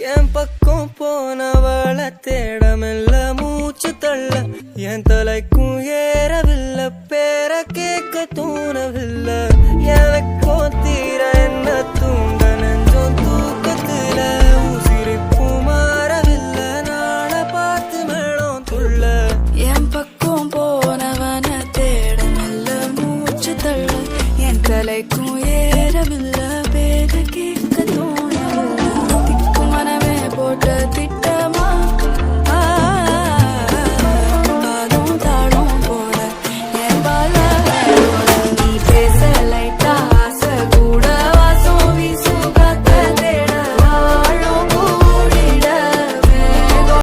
என் பக்கம் போனவள தேடமில்ல மூச்சு தள்ள என் தலைக்கும் ஏறவில்லை பேர கேட்க தோணவில்லை எனக்கும் தீர என்ன தூண்ட நெஞ்சம் தூக்கத்துல உசிரிப்பு மாறவில்லை நாள பார்த்து மேளம் துள்ள என் பக்கம் போனவன தேடமில்ல மூச்சு தள்ள என் தலைக்கும் ஏறவில்லை பேர கேட்க தோண